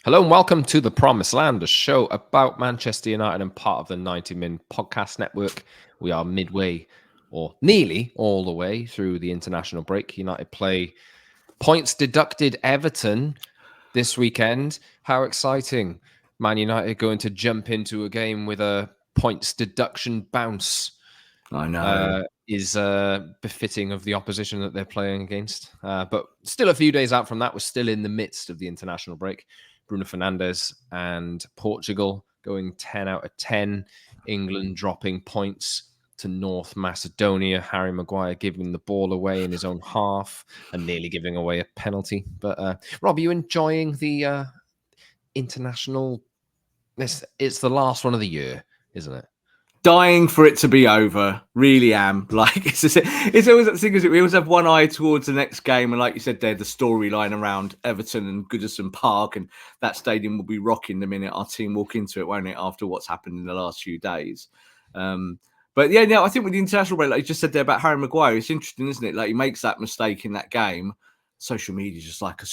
Hello and welcome to The Promised Land, a show about Manchester United and part of the 90 Min podcast network. We are midway or nearly all the way through the international break. United play points deducted Everton this weekend. How exciting. Man United going to jump into a game with a points deduction bounce. I know. Is befitting of the opposition that they're playing against. But still a few days out from that, we're still in the midst of the international break. Bruno Fernandes and Portugal going 10 out of 10. England dropping points to North Macedonia. Harry Maguire giving the ball away in his own half and nearly giving away a penalty. But Rob, are you enjoying the international? It's the last one of the year, isn't it? Dying for it to be over, really am. Like it's always that thing, is we always have one eye towards the next game, and like you said there, the storyline around Everton and Goodison Park, and that stadium will be rocking the minute our team walk into it, won't it? After what's happened in the last few days. But yeah, no, I think with the international break, like you just said there about Harry Maguire, it's interesting, isn't it? Like he makes that mistake in that game. Social media is just like a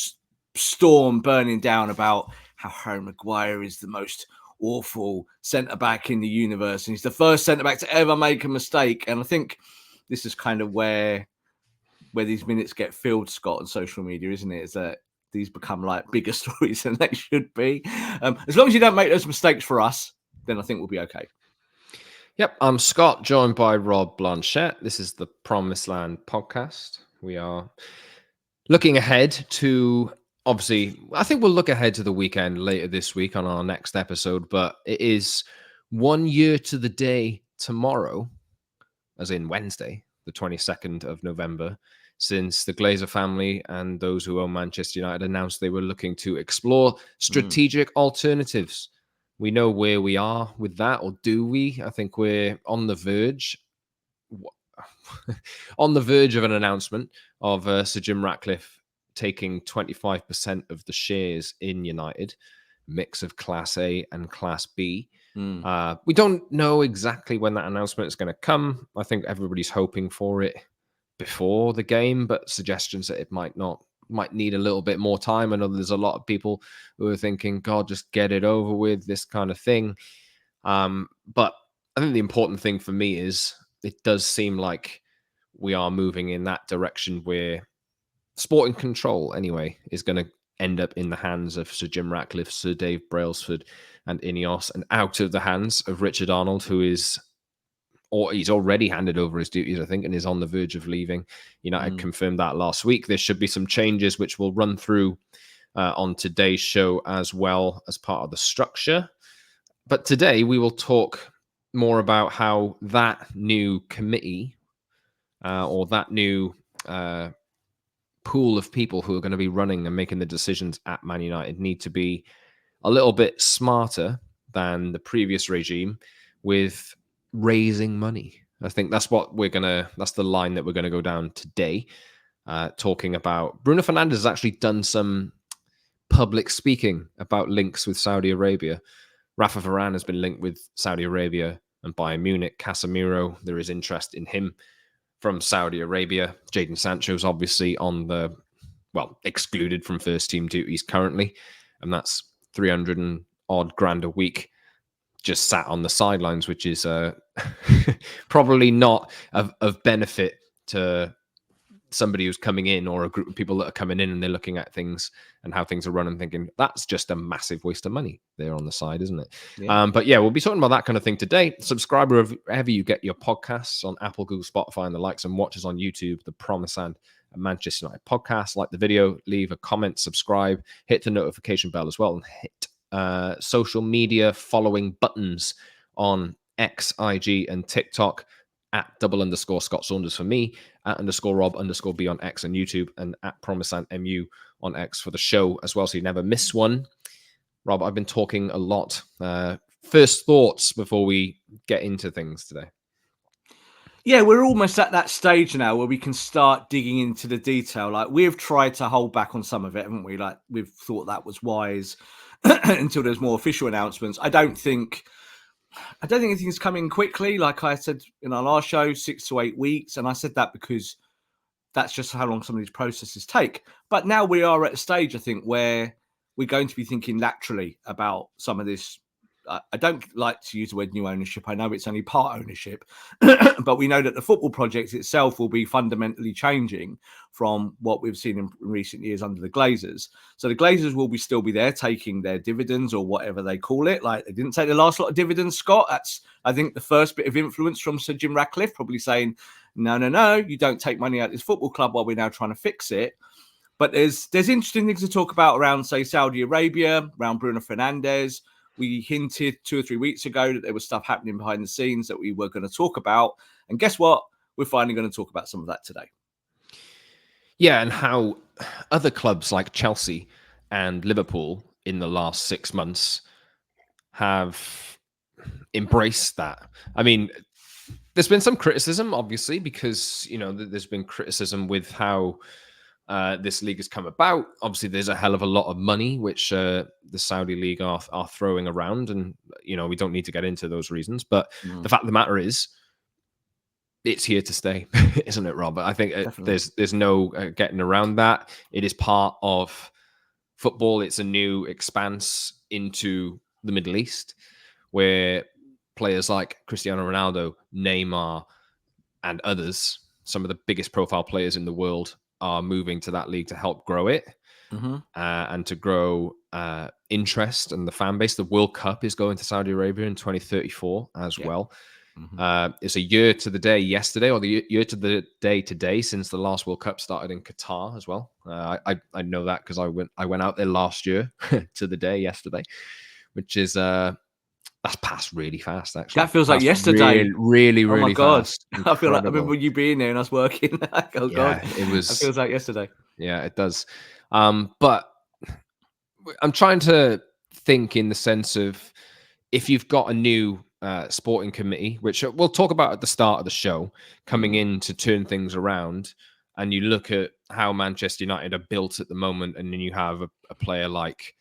storm burning down about how Harry Maguire is the most awful centre-back in the universe, and he's the first centre-back to ever make a mistake. And I think this is kind of where these minutes get filled, Scott, on social media, isn't it? Is that these become like bigger stories than they should be. As long as you don't make those mistakes for us, then I think we'll be okay. Yep, I'm Scott, joined by Rob Blanchette. This is the Promised Land podcast. We are looking ahead to, obviously, I think we'll look ahead to the weekend later this week on our next episode, but it is 1 year to the day tomorrow, as in Wednesday, the 22nd of November, since the Glazer family and those who own Manchester United announced they were looking to explore strategic alternatives. We know where we are with that, or do we? I think we're on the verge of an announcement of Sir Jim Ratcliffe taking 25% of the shares in United, mix of Class A and Class B. We don't know exactly when that announcement is going to come. I think everybody's hoping for it before the game, but suggestions that it might need a little bit more time. I know there's a lot of people who are thinking, God, just get it over with, this kind of thing. But I think the important thing for me is it does seem like we are moving in that direction where sporting control, anyway, is going to end up in the hands of Sir Jim Ratcliffe, Sir Dave Brailsford, and Ineos, and out of the hands of Richard Arnold, he's already handed over his duties, I think, and is on the verge of leaving. United confirmed that last week. There should be some changes, which we'll run through on today's show as well as part of the structure. But today we will talk more about how that new committee or that new pool of people who are going to be running and making the decisions at Man United need to be a little bit smarter than the previous regime with raising money. I think that's the line that we're going to go down today, talking about Bruno Fernandes has actually done some public speaking about links with Saudi Arabia. Rafa Varane has been linked with Saudi Arabia and Bayern Munich. Casemiro, there is interest in him from Saudi Arabia. Jadon Sancho's obviously excluded from first team duties currently, and that's 300 and odd grand a week just sat on the sidelines, which is probably not of benefit to somebody who's coming in or a group of people that are coming in and they're looking at things and how things are run and thinking that's just a massive waste of money there on the side, isn't it? Yeah. But yeah, we'll be talking about that kind of thing today. Subscribe wherever you get your podcasts on Apple, Google, Spotify, and the likes, and watch us on YouTube, the Promised Land and Manchester United podcast. Like the video, leave a comment, subscribe, hit the notification bell as well, and hit social media following buttons on X, IG, and TikTok at @_ Scott Saunders for me, at @Rob_B on X and YouTube, and at PromiseLandMU on X for the show as well, so you never miss one. Rob, I've been talking a lot. First thoughts before we get into things today. Yeah, we're almost at that stage now where we can start digging into the detail. Like, we've tried to hold back on some of it, haven't we? Like, we've thought that was wise until there's more official announcements. I don't think anything's coming quickly. Like I said in our last show, 6 to 8 weeks. And I said that because that's just how long some of these processes take. But now we are at a stage, I think, where we're going to be thinking laterally about some of this. I don't like to use the word new ownership. I know it's only part ownership, but we know that the football project itself will be fundamentally changing from what we've seen in recent years under the Glazers. So the Glazers will still be there taking their dividends or whatever they call it. Like, they didn't take the last lot of dividends, Scott. That's, I think, the first bit of influence from Sir Jim Ratcliffe, probably saying, no, you don't take money out of this football club while we're now trying to fix it. But there's interesting things to talk about around, say, Saudi Arabia, around Bruno Fernandes. We hinted 2 or 3 weeks ago that there was stuff happening behind the scenes that we were going to talk about. And guess what? We're finally going to talk about some of that today. Yeah, and how other clubs like Chelsea and Liverpool in the last 6 months have embraced that. I mean, there's been some criticism, obviously, because, there's been criticism with how this league has come about. Obviously, there's a hell of a lot of money which the Saudi league are throwing around, and we don't need to get into those reasons. But the fact of the matter is, it's here to stay, isn't it, Rob? I think there's no getting around that. It is part of football. It's a new expanse into the Middle East, where players like Cristiano Ronaldo, Neymar, and others, some of the biggest profile players in the world, are moving to that league to help grow it and to grow interest and the fan base. The World Cup is going to Saudi Arabia in 2034 as well. It's a year to the day yesterday, or the year to the day today, since the last World Cup started in Qatar as well. I know that because I went out there last year to the day yesterday, which is that's passed really fast, actually. That feels like yesterday. Really oh my God. fast. I feel like I remember you being there and us working. Oh God, it was. It feels like yesterday. Yeah, it does. But I'm trying to think in the sense of, if you've got a new sporting committee, which we'll talk about at the start of the show, coming in to turn things around, and you look at how Manchester United are built at the moment, and then you have a player like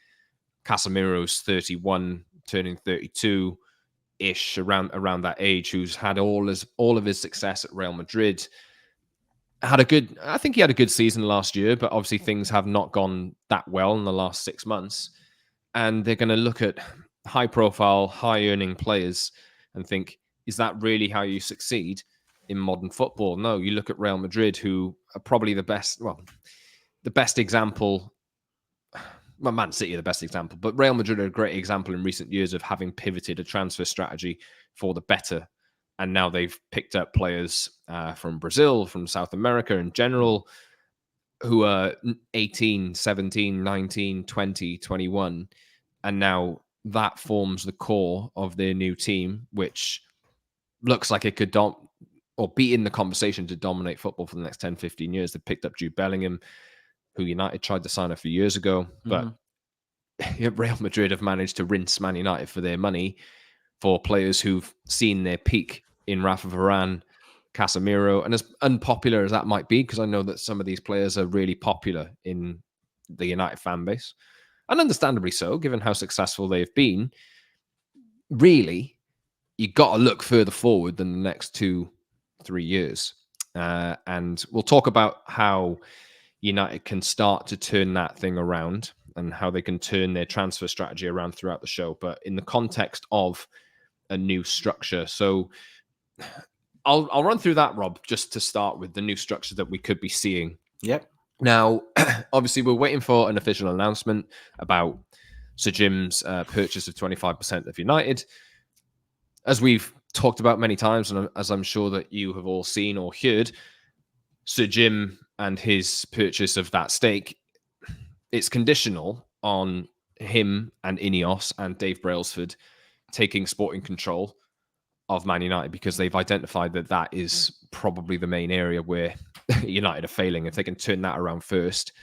Casemiro's 31, turning 32-ish, around that age, who's had all of his success at Real Madrid. I think he had a good season last year, but obviously things have not gone that well in the last 6 months. And they're going to look at high-profile, high-earning players and think, is that really how you succeed in modern football? No, you look at Real Madrid, who are probably the best example. Well, Man City are the best example, but Real Madrid are a great example in recent years of having pivoted a transfer strategy for the better. And now they've picked up players from Brazil, from South America in general, who are 18, 17, 19, 20, 21. And now that forms the core of their new team, which looks like it could be in the conversation to dominate football for the next 10, 15 years. They picked up Jude Bellingham, who United tried to sign a few years ago. But Real Madrid have managed to rinse Man United for their money for players who've seen their peak in Rafa Varane, Casemiro. And as unpopular as that might be, because I know that some of these players are really popular in the United fan base, and understandably so, given how successful they've been, really, you got to look further forward than the next 2-3 years. And we'll talk about how United can start to turn that thing around and how they can turn their transfer strategy around throughout the show, but in the context of a new structure. So I'll run through that, Rob, just to start with the new structure that we could be seeing. Yep. Now, obviously, we're waiting for an official announcement about Sir Jim's purchase of 25% of United. As we've talked about many times, and as I'm sure that you have all seen or heard, Sir Jim and his purchase of that stake, it's conditional on him and Ineos and Dave Brailsford taking sporting control of Man United, because they've identified that is probably the main area where United are failing. If they can turn that around first,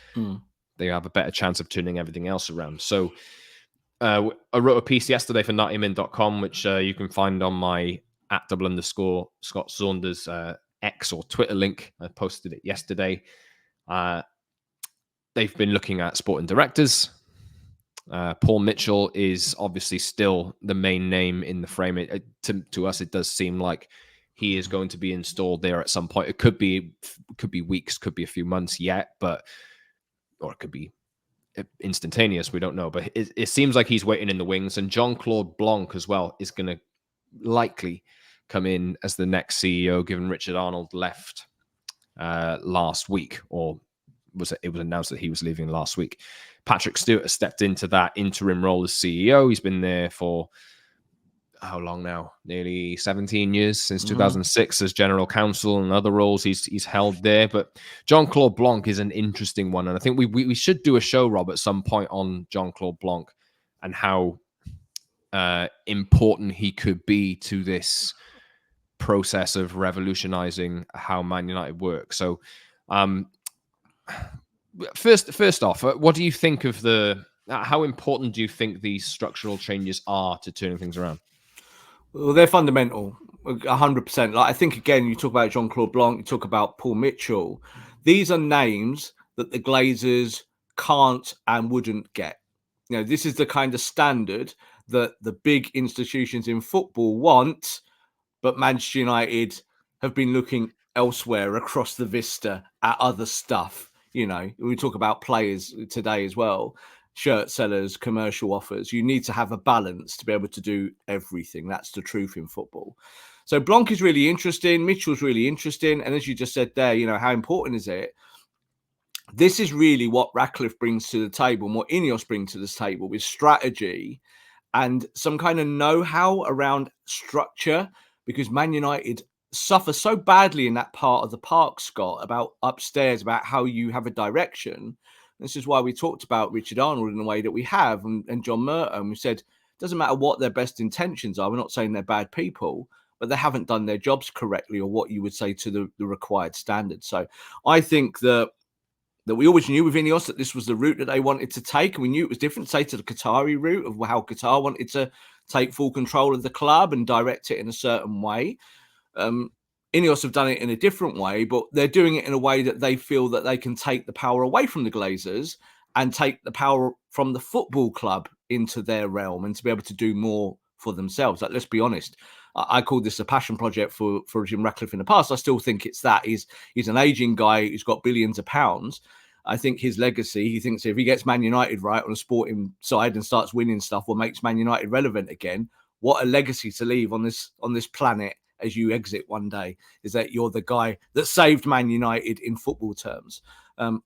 they have a better chance of turning everything else around. So I wrote a piece yesterday for 90min.com, which you can find on my @_Scott Saunders X or Twitter link. I posted it yesterday. They've been looking at sporting directors. Paul Mitchell is obviously still the main name in the frame. To us, it does seem like he is going to be installed there at some point. It could be weeks, could be a few months yet, or it could be instantaneous. We don't know, but it seems like he's waiting in the wings. And Jean-Claude Blanc as well is going to likely come in as the next CEO, given Richard Arnold left last week, or it was announced that he was leaving last week. Patrick Stewart has stepped into that interim role as CEO. He's been there for how long now? Nearly 17 years, since 2006, as general counsel, and other roles he's held there. But Jean-Claude Blanc is an interesting one, and I think we should do a show, Rob, at some point on Jean-Claude Blanc and how important he could be to this process of revolutionizing how Man United works. So first off, what do you think of how important do you think these structural changes are to turning things around? Well, they're fundamental, 100%. Like, I think, again, you talk about Jean-Claude Blanc, you talk about Paul Mitchell. These are names that the Glazers can't and wouldn't get. You know, this is the kind of standard that the big institutions in football want, but Manchester United have been looking elsewhere across the vista at other stuff. You know, we talk about players today as well. Shirt sellers, commercial offers. You need to have a balance to be able to do everything. That's the truth in football. So Blanc is really interesting. Mitchell's really interesting. And as you just said there, you know, how important is it? This is really what Ratcliffe brings to the table and what Ineos bring to this table with strategy and some kind of know-how around structure, because Man United suffer so badly in that part of the park, Scott, about upstairs, about how you have a direction. This is why we talked about Richard Arnold in the way that we have, and John Merton. We said, it doesn't matter what their best intentions are. We're not saying they're bad people, but they haven't done their jobs correctly, or what you would say to the required standards. So I think that we always knew with Ineos that this was the route that they wanted to take. And we knew it was different, say, to the Qatari route of how Qatar wanted to take full control of the club and direct it in a certain way. Ineos have done it in a different way, but they're doing it in a way that they feel that they can take the power away from the Glazers and take the power from the football club into their realm and to be able to do more for themselves. Like, let's be honest. I called this a passion project for Jim Ratcliffe in the past. I still think it's that. He's an aging guy who's got billions of pounds. I think his legacy, he thinks if he gets Man United right on a sporting side and starts winning stuff, what makes Man United relevant again, what a legacy to leave on this planet as you exit one day, is that you're the guy that saved Man United in football terms.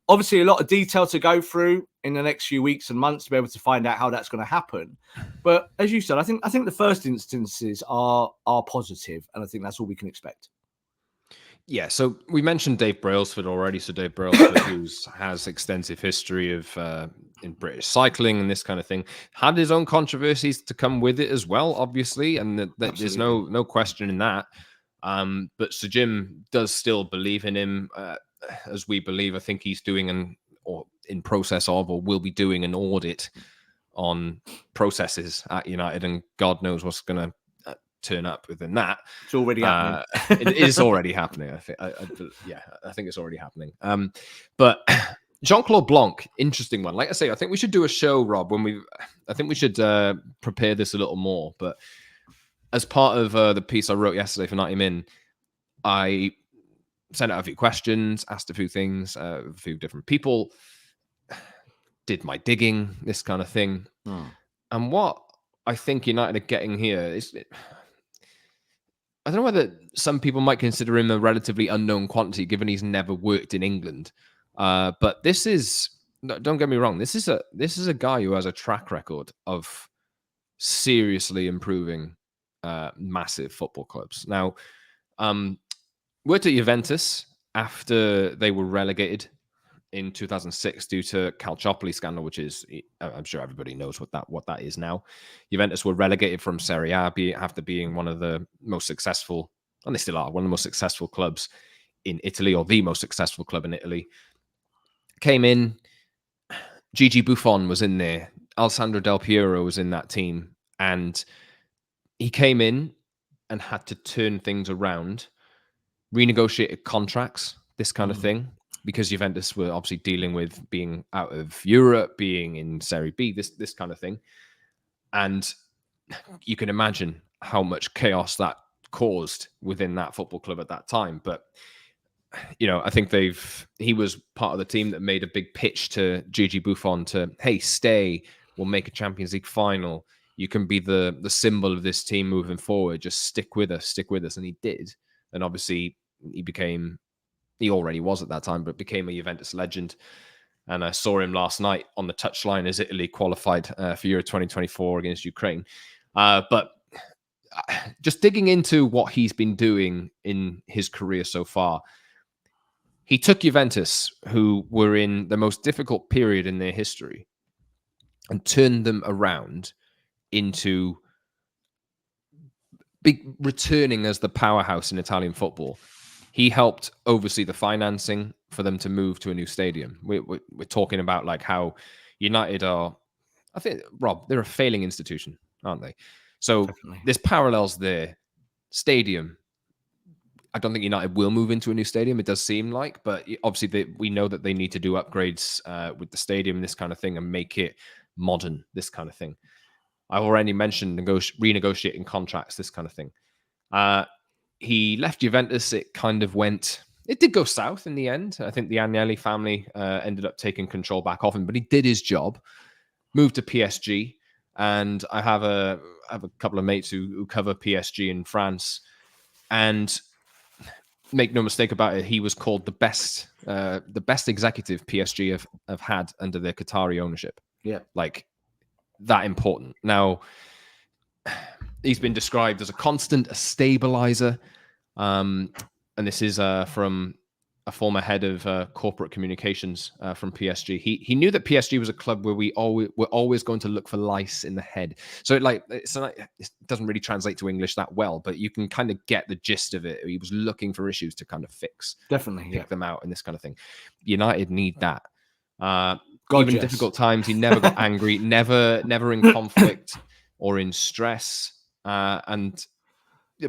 Obviously, a lot of detail to go through in the next few weeks and months to be able to find out how that's going to happen. But as you said, I think the first instances are positive, and I think that's all we can expect. Yeah, so we mentioned Dave Brailsford already. So Dave Brailsford, has extensive history of in British cycling and this kind of thing, had his own controversies to come with it as well, obviously, and there's no question in that. But Sir Jim does still believe in him, as we believe. I think he's doing or will be doing an audit on processes at United, and God knows what's going to turn up within that. It's already happening. It is already happening. I think. I think it's already happening. But Jean-Claude Blanc, interesting one. Like I say, I think we should do a show, Rob. I think we should prepare this a little more. But as part of the piece I wrote yesterday for 90 Min, I sent out a few questions, asked a few things, a few different people, did my digging, this kind of thing. And what I think United are getting here is, I don't know whether some people might consider him a relatively unknown quantity, given he's never worked in England. But this is, don't get me wrong, this is a guy who has a track record of seriously improving massive football clubs. Now, worked at Juventus after they were relegated in 2006 due to Calciopoli scandal, which is, I'm sure everybody knows what that is now. Juventus were relegated from Serie A after being one of the most successful, and they still are, one of the most successful clubs in Italy, or the most successful club in Italy. Came in, Gigi Buffon was in there, Alessandro Del Piero was in that team, and he came in and had to turn things around, renegotiated contracts, this kind of thing, because Juventus were obviously dealing with being out of Europe, being in Serie B, this kind of thing. And you can imagine how much chaos that caused within that football club at that time. But I think he was part of the team that made a big pitch to Gigi Buffon to, hey, stay, we'll make a Champions League final. You can be the symbol of this team moving forward. Just stick with us. And he did. And obviously he already was at that time, but became a Juventus legend. And I saw him last night on the touchline as Italy qualified for Euro 2024 against Ukraine. But just digging into what he's been doing in his career so far, he took Juventus, who were in the most difficult period in their history, and turned them around into returning as the powerhouse in Italian football. He helped oversee the financing for them to move to a new stadium. We're talking about like how United are, I think, Rob, they're a failing institution, aren't they? So Definitely. There's parallels there. Stadium, I don't think United will move into a new stadium. It does seem like, but obviously we know that they need to do upgrades with the stadium, this kind of thing, and make it modern, this kind of thing. I've already mentioned renegotiating contracts, this kind of thing. He left Juventus. It did go south in the end. I think the Agnelli family ended up taking control back off him, but he did his job, moved to PSG. And I have a couple of mates who cover PSG in France, and make no mistake about it, he was called the best executive PSG have had under their Qatari ownership. Yeah, like that important. Now, he's been described as a constant, a stabilizer, and this is from a former head of corporate communications from PSG. He knew that PSG was a club where we're always going to look for lice in the head. So it doesn't really translate to English that well, but you can kind of get the gist of it. He was looking for issues to kind of fix, definitely pick them out, and this kind of thing. United need that. Even in difficult times, he never got angry, never in conflict or in stress, and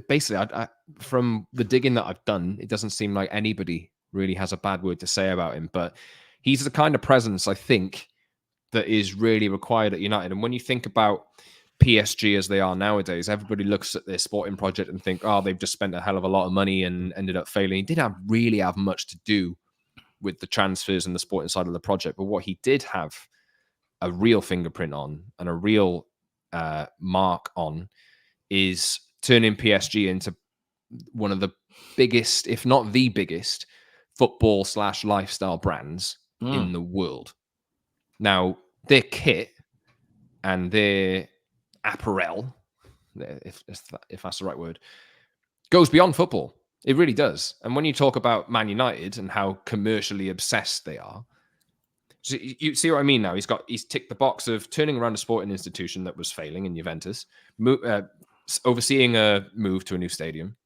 basically, I from the digging that I've done, it doesn't seem like anybody really has a bad word to say about him. But he's the kind of presence, I think, that is really required at United. And when you think about PSG as they are nowadays, everybody looks at their sporting project and think, oh, they've just spent a hell of a lot of money and ended up failing. He didn't really have much to do with the transfers and the sporting side of the project. But what he did have a real fingerprint on and a real mark on is turning PSG into one of the biggest, if not the biggest, football/lifestyle brands in the world. Now, their kit and their apparel, if that's the right word, goes beyond football. It really does. And when you talk about Man United and how commercially obsessed they are, so you see what I mean now? He's ticked the box of turning around a sporting institution that was failing in Juventus, overseeing a move to a new stadium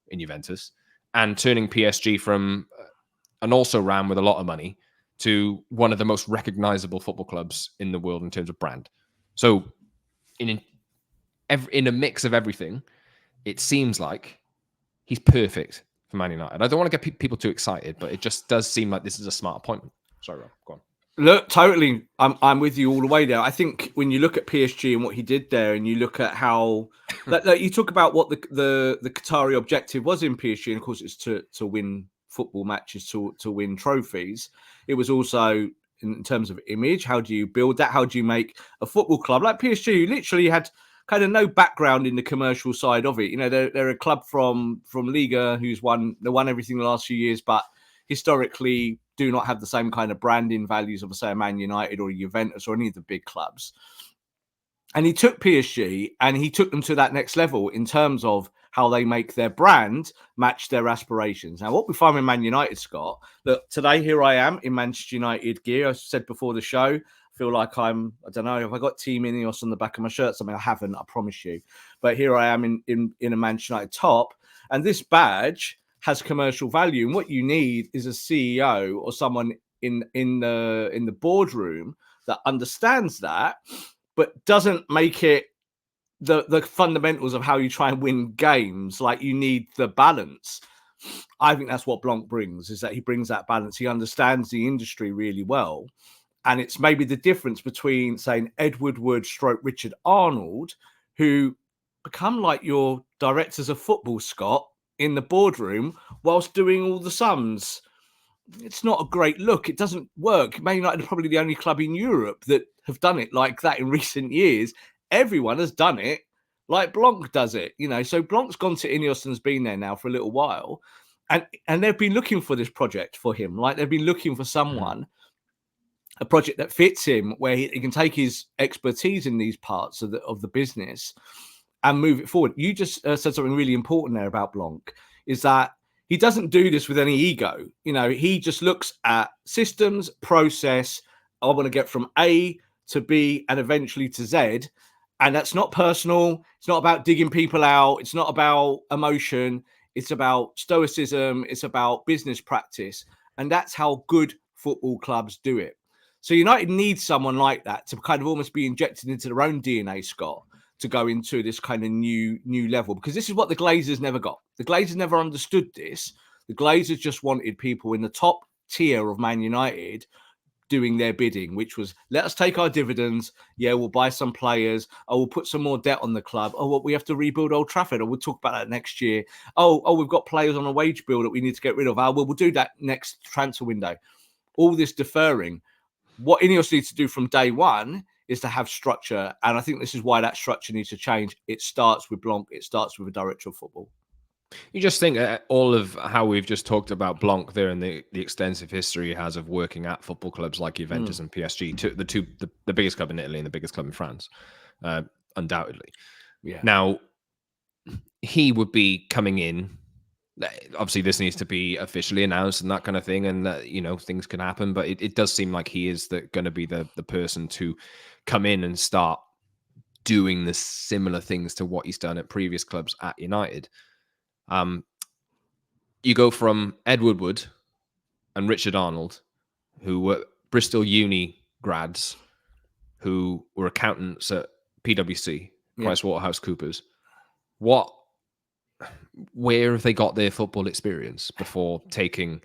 in Juventus, and turning PSG from an also ran with a lot of money to one of the most recognizable football clubs in the world in terms of brand. So in a mix of everything, it seems like he's perfect for Man United. I don't want to get people too excited, but it just does seem like this is a smart appointment. Sorry, Rob, go on. Look, totally. I'm with you all the way there. I think when you look at PSG and what he did there, and you look at how like you talk about what the Qatari objective was in PSG, and of course it's to win football matches, to win trophies. It was also in terms of image. How do you build that? How do you make a football club like PSG, who literally had kind of no background in the commercial side of it? You know, they're a club from Liga who's won everything the last few years, but historically do not have the same kind of branding values of, say, a Man United or a Juventus or any of the big clubs. And he took PSG and he took them to that next level in terms of how they make their brand match their aspirations. Now, what we find with Man United, Scott, look, today here I am in Manchester United gear. I said before the show, I feel like I don't know, have I got Team Ineos on the back of my shirt? Something I haven't, I promise you. But here I am in a Manchester United top. And this badge has commercial value, and what you need is a CEO or someone in the boardroom that understands that, but doesn't make it the fundamentals of how you try and win games. Like, you need the balance. I think that's what Blanc brings, is that he brings that balance. He understands the industry really well, and it's maybe the difference between, say, an Edward Wood / Richard Arnold, who become like your directors of football, Scott, in the boardroom whilst doing all the sums. It's not a great look. It doesn't work. Man United are probably the only club in Europe that have done it like that in recent years. Everyone has done it like Blanc does it, So Blanc's gone to Ineos and has been there now for a little while. And they've been looking for this project for him. Like they've been looking for someone, a project that fits him, where he can take his expertise in these parts of the business and move it forward. You just said something really important there about Blanc, is that he doesn't do this with any ego. He just looks at systems, process. I want to get from A to B and eventually to Z. And that's not personal. It's not about digging people out. It's not about emotion. It's about stoicism. It's about business practice. And that's how good football clubs do it. So United needs someone like that to kind of almost be injected into their own DNA, Scott, to go into this kind of new level, because this is what the Glazers never got. The Glazers never understood this. The Glazers just wanted people in the top tier of Man United doing their bidding, which was, let us take our dividends. Yeah, we'll buy some players. Oh, we'll put some more debt on the club. Oh, what, we have to rebuild Old Trafford. Or we'll talk about that next year. Oh, we've got players on a wage bill that we need to get rid of. Oh, we'll do that next transfer window. All this deferring. What Ineos needs to do from day one is to have structure. And I think this is why that structure needs to change. It starts with Blanc. It starts with a director of football. You just think all of how we've just talked about Blanc there and the extensive history he has of working at football clubs like Juventus and PSG, the biggest club in Italy and the biggest club in France, undoubtedly. Yeah. Now, he would be coming in. Obviously, this needs to be officially announced and that kind of thing, and things can happen. But it does seem like he is going to be the person to come in and start doing the similar things to what he's done at previous clubs at United. You go from Ed Woodward and Richard Arnold, who were Bristol Uni grads, who were accountants at PwC, PricewaterhouseCoopers. Where have they got their football experience before taking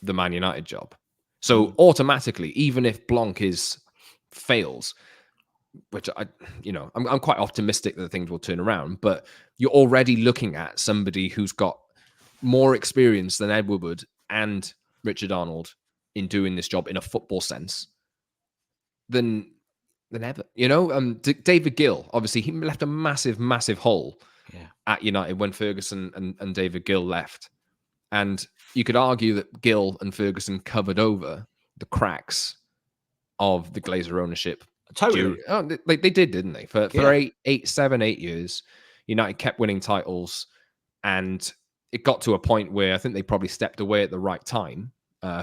the Man United job? So automatically, even if Blanc fails, which I'm quite optimistic that things will turn around, but you're already looking at somebody who's got more experience than Ed Woodward and Richard Arnold in doing this job in a football sense than ever. David Gill, obviously, he left a massive, massive hole at United when Ferguson and David Gill left. And you could argue that Gill and Ferguson covered over the cracks of the Glazer ownership. Totally. They did, didn't they? For 8 years, United kept winning titles, and it got to a point where I think they probably stepped away at the right time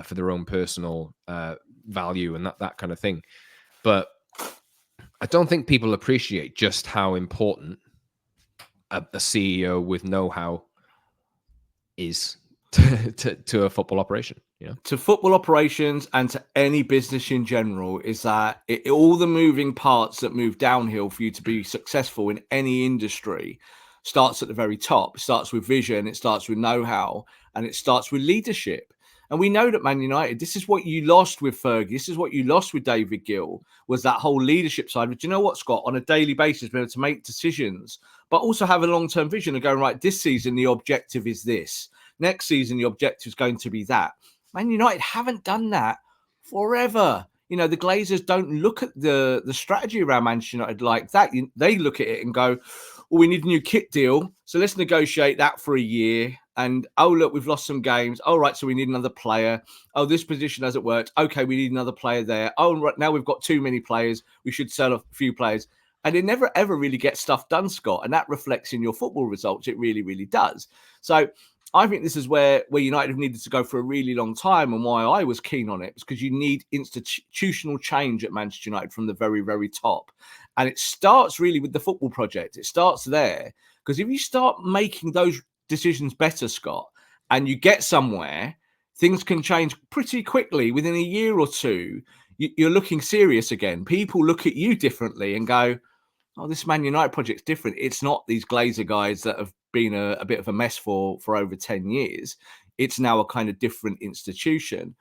for their own personal value and that kind of thing. But I don't think people appreciate just how important a CEO with know-how is to a football operation. To football operations and to any business in general, is that all the moving parts that move downhill for you to be successful in any industry starts at the very top. It starts with vision, it starts with know-how, and it starts with leadership. And we know that Man United, this is what you lost with Fergie, this is what you lost with David Gill, was that whole leadership side. But you know what, Scott? On a daily basis, being able to make decisions, but also have a long-term vision of going, right, this season, the objective is this. Next season, the objective is going to be that. Man United haven't done that forever. The Glazers don't look at the strategy around Manchester United like that. They look at it and go, well, we need a new kit deal, so let's negotiate that for a year. And, oh, look, we've lost some games. Oh, right, so we need another player. Oh, this position hasn't worked. Okay, we need another player there. Oh, right, now we've got too many players. We should sell a few players. And it never, ever really gets stuff done, Scott. And that reflects in your football results. It really, really does. So I think this is where United have needed to go for a really long time, and why I was keen on it, because you need institutional change at Manchester United from the very, very top. And it starts really with the football project. It starts there, because if you start making those decisions better, Scott, and you get somewhere, things can change pretty quickly. Within a year or two, you're looking serious again. People look at you differently and go, oh, this Man United project's different. It's not these Glazer guys that have been a bit of a mess for over 10 years. It's now a kind of different institution.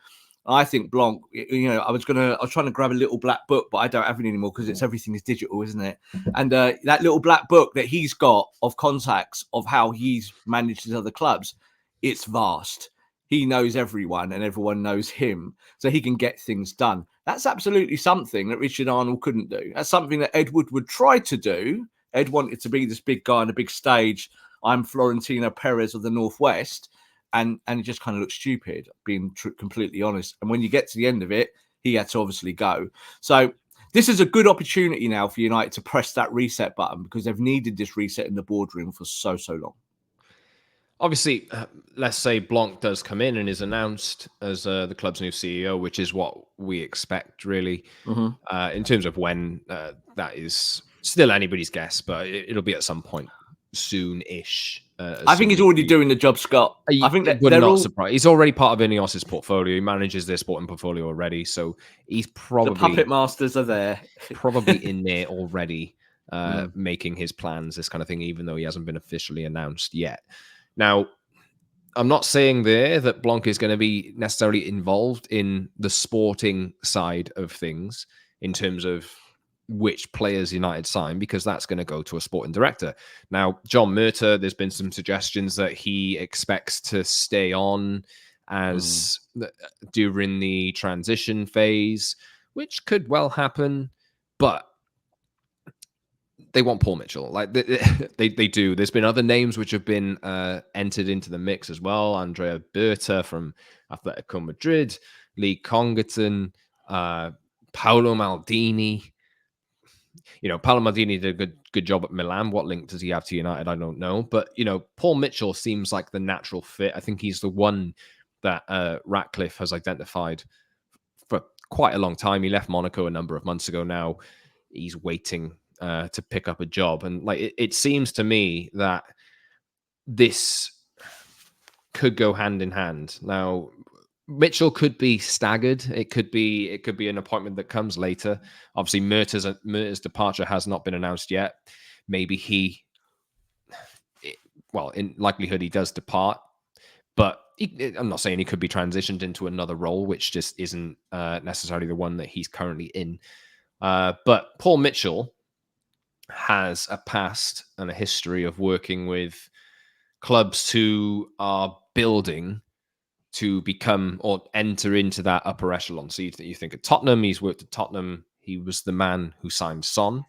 I think Blanc, I was trying to grab a little black book, but I don't have it anymore because everything is digital, isn't it? And that little black book that he's got of contacts of how he's managed his other clubs, it's vast. He knows everyone and everyone knows him, so he can get things done. That's absolutely something that Richard Arnold couldn't do. That's something that Ed Wood would try to do. Ed wanted to be this big guy on a big stage. I'm Florentino Perez of the Northwest. And it just kind of looks stupid, being completely honest. And when you get to the end of it, he had to obviously go. So this is a good opportunity now for United to press that reset button because they've needed this reset in the boardroom for so long. Obviously, let's say Blanc does come in and is announced as the club's new CEO, which is what we expect, really. In terms of when, that is still anybody's guess, but it'll be at some point soon-ish. I think he's already doing the job, Scott. I think that would not surprise. He's already part of Ineos's portfolio. He manages their sporting portfolio already, so he's probably the puppet masters are there, probably in there already, making his plans, this kind of thing, even though he hasn't been officially announced yet. Now, I'm not saying there that Blanc is going to be necessarily involved in the sporting side of things in terms of which players United sign, because that's going to go to a sporting director. Now, John Murtagh, there's been some suggestions that he expects to stay on as during the transition phase, which could well happen, but they want Paul Mitchell. Like they do. There's been other names which have been entered into the mix as well. Andrea Berta from Atletico Madrid, Lee Congerton, Paolo Maldini. Paolo Maldini did a good job at Milan. What link does he have to United? I don't know. But, Paul Mitchell seems like the natural fit. I think he's the one that Ratcliffe has identified for quite a long time. He left Monaco a number of months ago now. He's waiting to pick up a job. And it seems to me that this could go hand in hand. Now, Mitchell could be staggered. It could be an appointment that comes later. Obviously, Murtagh's departure has not been announced yet. Maybe in likelihood, he does depart. But I'm not saying he could be transitioned into another role, which just isn't necessarily the one that he's currently in. But Paul Mitchell has a past and a history of working with clubs who are building to become or enter into that upper echelon. So you think of Tottenham. He's worked at Tottenham. He was the man who signed Son.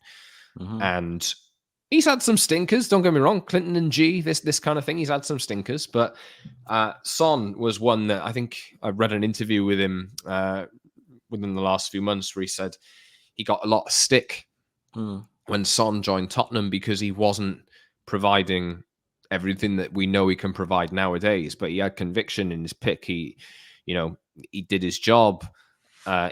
And he's had some stinkers. Don't get me wrong. Clinton and G, this kind of thing. He's had some stinkers. But Son was one that I think I read an interview with him within the last few months where he said he got a lot of stick when Son joined Tottenham because he wasn't providing everything that we know he can provide nowadays, but he had conviction in his pick. He did his job.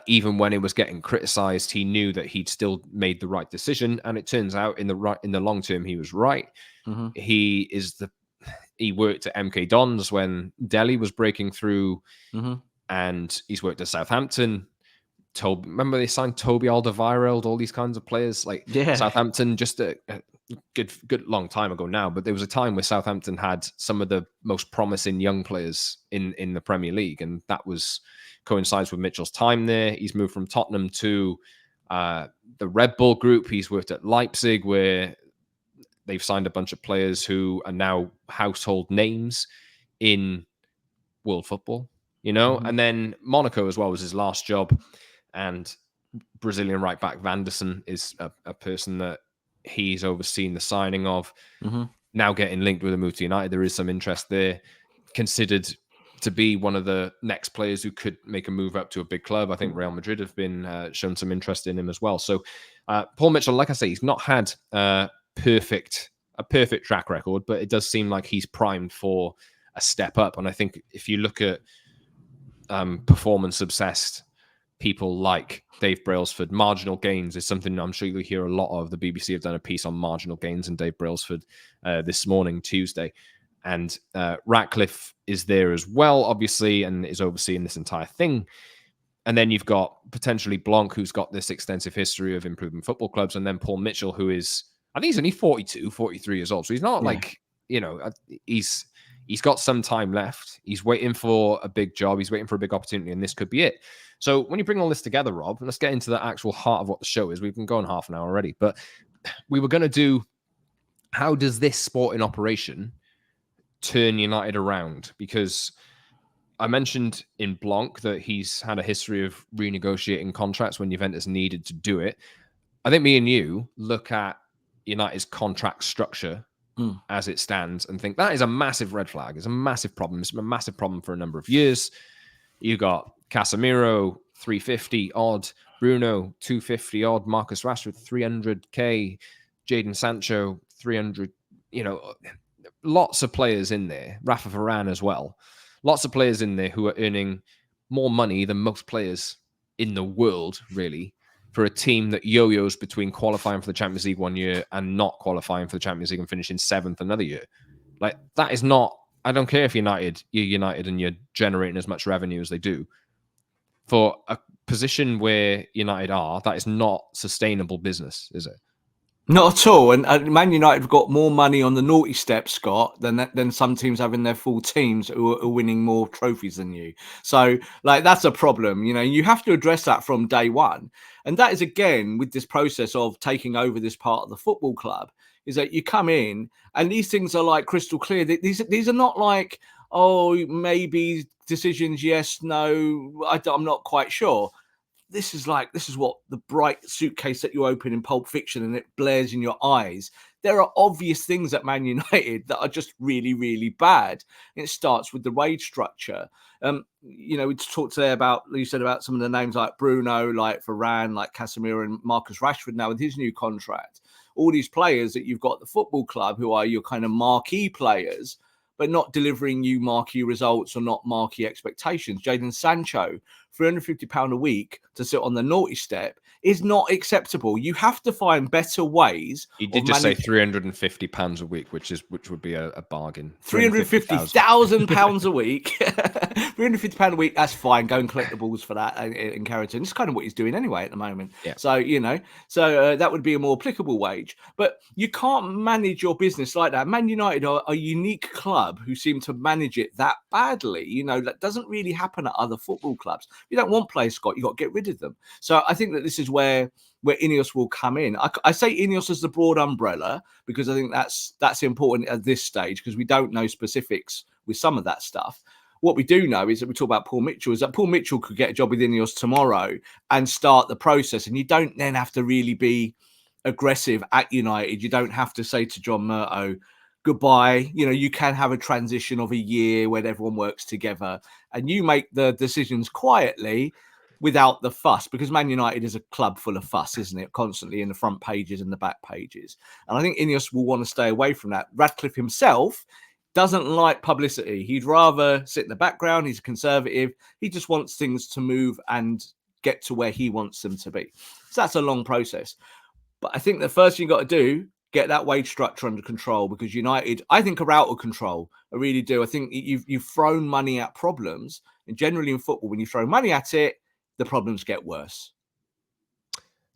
Even when it was getting criticized, he knew that he'd still made the right decision. And it turns out in the long term, he was right. He worked at MK Dons when Delhi was breaking through, and he's worked at Southampton. Remember they signed Toby Alderweireld, all these kinds of players. Southampton just a good long time ago now, but there was a time where Southampton had some of the most promising young players in the Premier League, and that coincides with Mitchell's time there. He's moved from Tottenham to the Red Bull Group. He's worked at Leipzig, where they've signed a bunch of players who are now household names in world football, and then Monaco as well was his last job. And Brazilian right back Vanderson is a person that he's overseen the signing of. Now getting linked with a move to United. There is some interest there. Considered to be one of the next players who could make a move up to a big club. I think Real Madrid have been shown some interest in him as well. So Paul Mitchell, like I say, he's not had a perfect track record, but it does seem like he's primed for a step up. And I think if you look at performance obsessed people like Dave Brailsford, marginal gains is something I'm sure you'll hear a lot of. The BBC have done a piece on marginal gains and Dave Brailsford this morning, Tuesday. And Ratcliffe is there as well, obviously, and is overseeing this entire thing. And then you've got potentially Blanc, who's got this extensive history of improving football clubs. And then Paul Mitchell, who is, I think he's only 42, 43 years old. So he's not he's he's got some time left. He's waiting for a big job. He's waiting for a big opportunity, and this could be it. So when you bring all this together, Rob, let's get into the actual heart of what the show is. We've been going half an hour already, but we were going to do, how does this sporting operation turn United around? Because I mentioned in Blanc that he's had a history of renegotiating contracts when Juventus needed to do it. I think me and you look at United's contract structure as it stands and think that is a massive red flag. It's a massive problem. It's been a massive problem for a number of years. You got Casemiro, 350 odd, Bruno, 250 odd, Marcus Rashford, 300k, Jadon Sancho, 300, lots of players in there. Rafa Varane as well. Lots of players in there who are earning more money than most players in the world, really, for a team that yo-yos between qualifying for the Champions League one year and not qualifying for the Champions League and finishing 7th another year. Like, that is not, I don't care if you're United and you're generating as much revenue as they do. For a position where United are, that is not sustainable business, is it? Not at all. And Man United have got more money on the naughty step, Scott, than some teams have in their full teams who are winning more trophies than you. So, like, that's a problem. You have to address that from day one. And that is, again, with this process of taking over this part of the football club, is that you come in and these things are like crystal clear. These are not like, oh, maybe decisions, yes, no, I'm not quite sure. This is what the bright suitcase that you open in Pulp Fiction and it blares in your eyes. There are obvious things at Man United that are just really, really bad. And it starts with the wage structure. We talked today about, you said about some of the names like Bruno, like Varane, like Casemiro and Marcus Rashford now with his new contract. All these players that you've got at the football club who are your kind of marquee players, but not delivering you marquee results or not marquee expectations. Jadon Sancho, £350 a week to sit on the naughty step is not acceptable. You have to find better ways. He did just say £350 a week, which would be a bargain. £350,000 a week. £350 a week, that's fine. Go and collect the balls for that in Carrington. It's kind of what he's doing anyway at the moment. Yeah. So, that would be a more applicable wage. But you can't manage your business like that. Man United are a unique club who seem to manage it that badly. That doesn't really happen at other football clubs. You don't want players, Scott. You got to get rid of them. So I think that this is where Ineos will come in. I say Ineos as the broad umbrella because I think that's important at this stage because we don't know specifics with some of that stuff. What we do know is that we talk about Paul Mitchell, is that Paul Mitchell could get a job with Ineos tomorrow and start the process. And you don't then have to really be aggressive at United. You don't have to say to John Murto, goodbye. You can have a transition of a year where everyone works together and you make the decisions quietly without the fuss, because Man United is a club full of fuss, isn't it? Constantly in the front pages and the back pages. And I think Ineos will want to stay away from that. Radcliffe himself doesn't like publicity. He'd rather sit in the background. He's a conservative. He just wants things to move and get to where he wants them to be. So that's a long process. But I think the first thing you've got to do, get that wage structure under control, because United, I think, are out of control. I really do. I think you've thrown money at problems. And generally in football, when you throw money at it, the problems get worse.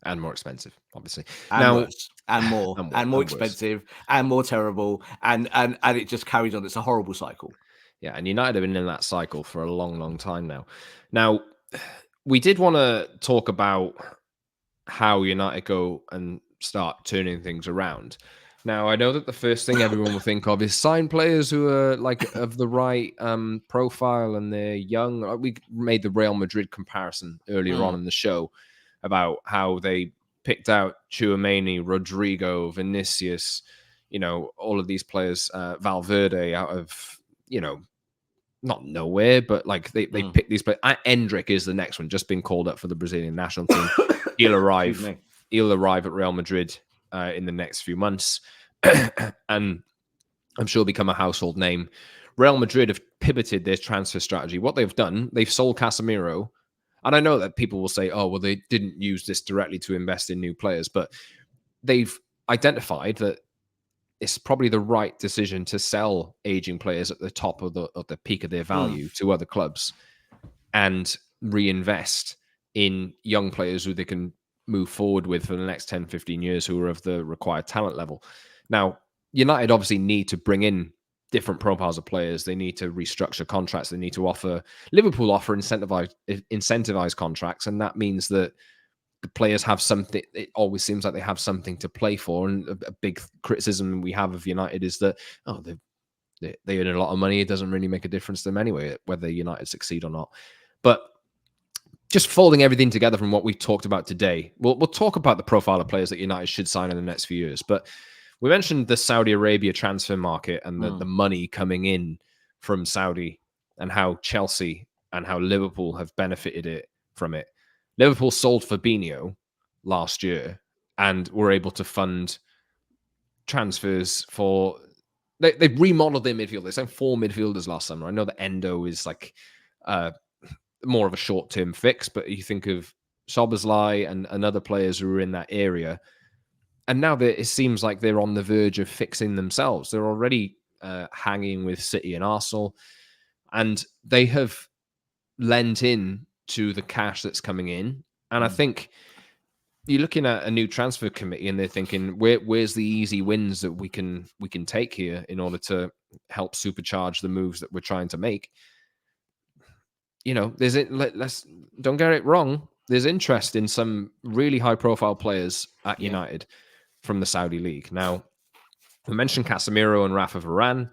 And more expensive, obviously. And worse, and more expensive, worse. And more terrible. And it just carries on. It's a horrible cycle. Yeah, and United have been in that cycle for a long, long time now. Now, we did want to talk about how United go and start turning things around. Now, I know that the first thing everyone will think of is sign players who are like of the right profile and they're young. We made the Real Madrid comparison earlier on in the show about how they picked out Tchouaméni, Rodrigo, Vinicius, all of these players, Valverde out of, not nowhere, but like they picked these players. Endrick is the next one, just been called up for the Brazilian national team. He'll arrive at Real Madrid in the next few months, and I'm sure become a household name. Real Madrid have pivoted their transfer strategy. What they've done, they've sold Casemiro, and I know that people will say, "Oh, well, they didn't use this directly to invest in new players," but they've identified that it's probably the right decision to sell aging players at the top of the peak of their value to other clubs and reinvest in young players who they can move forward with for the next 10, 15 years who are of the required talent level. Now, United obviously need to bring in different profiles of players. They need to restructure contracts. They need to offer incentivized contracts, and that means that the players have something. It always seems like they have something to play for. And a big criticism we have of United is that they earn a lot of money. It doesn't really make a difference to them anyway, whether United succeed or not. But just folding everything together from what we talked about today, we'll talk about the profile of players that United should sign in the next few years. But we mentioned the Saudi Arabia transfer market and the money coming in from Saudi and how Chelsea and how Liverpool have benefited from it. Liverpool sold Fabinho last year and were able to fund transfers for... They remodeled their midfield. They signed 4 midfielders last summer. I know that Endo is like more of a short-term fix, but you think of Szoboszlai and other players who are in that area, and now it seems like they're on the verge of fixing themselves. They're already hanging with City and Arsenal, and they have lent in to the cash that's coming in. And I think you're looking at a new transfer committee, and they're thinking, where's the easy wins that we can take here in order to help supercharge the moves that we're trying to make. You know, let's don't get it wrong. There's interest in some really high-profile players at United from the Saudi League. Now, we mentioned Casemiro and Rafa Varane.